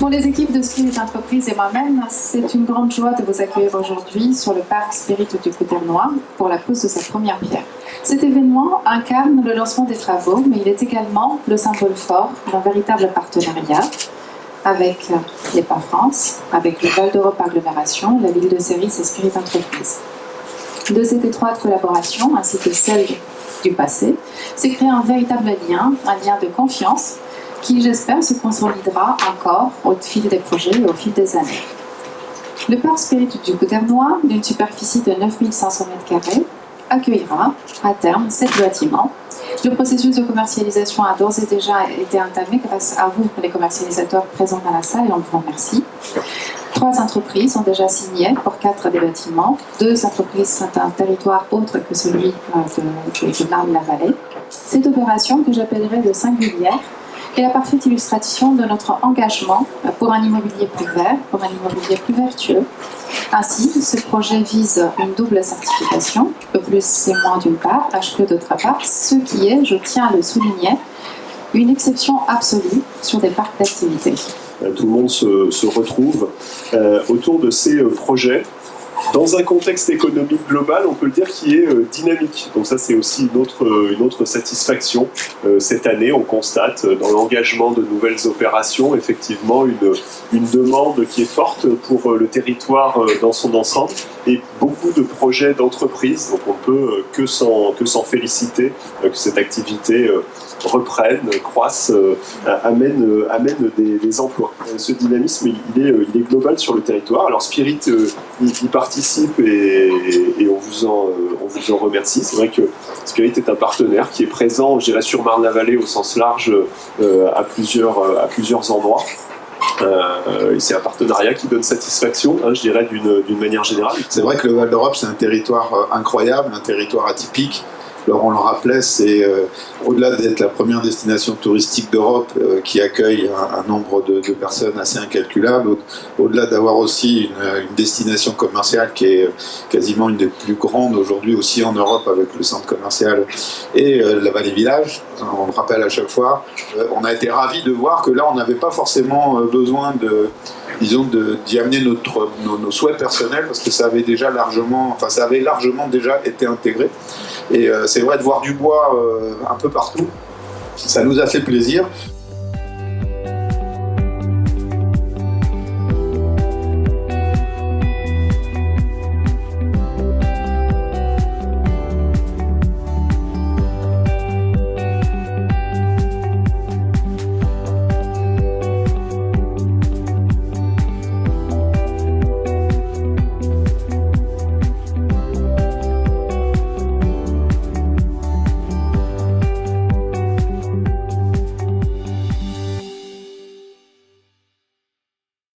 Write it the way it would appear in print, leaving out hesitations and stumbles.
Pour les équipes de Spirit Entreprise et moi-même, c'est une grande joie de vous accueillir aujourd'hui sur le parc Spirit du Couternois pour la pose de sa première pierre. Cet événement incarne le lancement des travaux, mais il est également le symbole fort d'un véritable partenariat avec l'EPA France, avec le Val d'Europe Agglomération, la ville de Séris et Spirit Entreprise. De cette étroite collaboration, ainsi que celle du passé, s'est créé un véritable lien, un lien de confiance, qui, j'espère, se consolidera encore au fil des projets et au fil des années. Le parc Spirit du Couternois, d'une superficie de 9500 m², accueillera à terme 7 bâtiments. Le processus de commercialisation a d'ores et déjà été entamé grâce à vous, les commercialisateurs présents dans la salle, et on vous remercie. 3 entreprises ont déjà signé pour 4 des bâtiments. 2 entreprises sont un territoire autre que celui de Marne-la-Vallée. Cette opération, que j'appellerai de singulière, est la parfaite illustration de notre engagement pour un immobilier plus vert, pour un immobilier plus vertueux. Ainsi, ce projet vise une double certification, E+C- d'une part, HPE d'autre part, ce qui est, je tiens à le souligner, une exception absolue sur des parcs d'activités. Tout le monde se retrouve autour de ces projets dans un contexte économique global, on peut le dire, qui est dynamique. Donc ça, c'est aussi une autre satisfaction. Cette année, on constate dans l'engagement de nouvelles opérations, effectivement, une demande qui est forte pour le territoire dans son ensemble et beaucoup de projets d'entreprise. Donc on peut que s'en féliciter, que cette activité reprenne, croisse, amène des emplois. Ce dynamisme, il est global sur le territoire. Alors Spirit y participe et on vous en remercie. C'est vrai que Spirit est un partenaire qui est présent, je dirais, sur Marne-la-Vallée au sens large à plusieurs endroits. C'est un partenariat qui donne satisfaction, je dirais, d'une manière générale. C'est vrai que le Val d'Europe, c'est un territoire incroyable, un territoire atypique. Laurent le rappelait, c'est au-delà d'être la première destination touristique d'Europe qui accueille un nombre de personnes assez incalculable, au-delà d'avoir aussi une destination commerciale qui est quasiment une des plus grandes aujourd'hui aussi en Europe avec le centre commercial et la Vallée Village, on le rappelle à chaque fois, on a été ravis de voir que là on n'avait pas forcément besoin d'y amener nos souhaits personnels parce que ça avait largement déjà été intégré. Et c'est vrai de voir du bois un peu partout, ça nous a fait plaisir.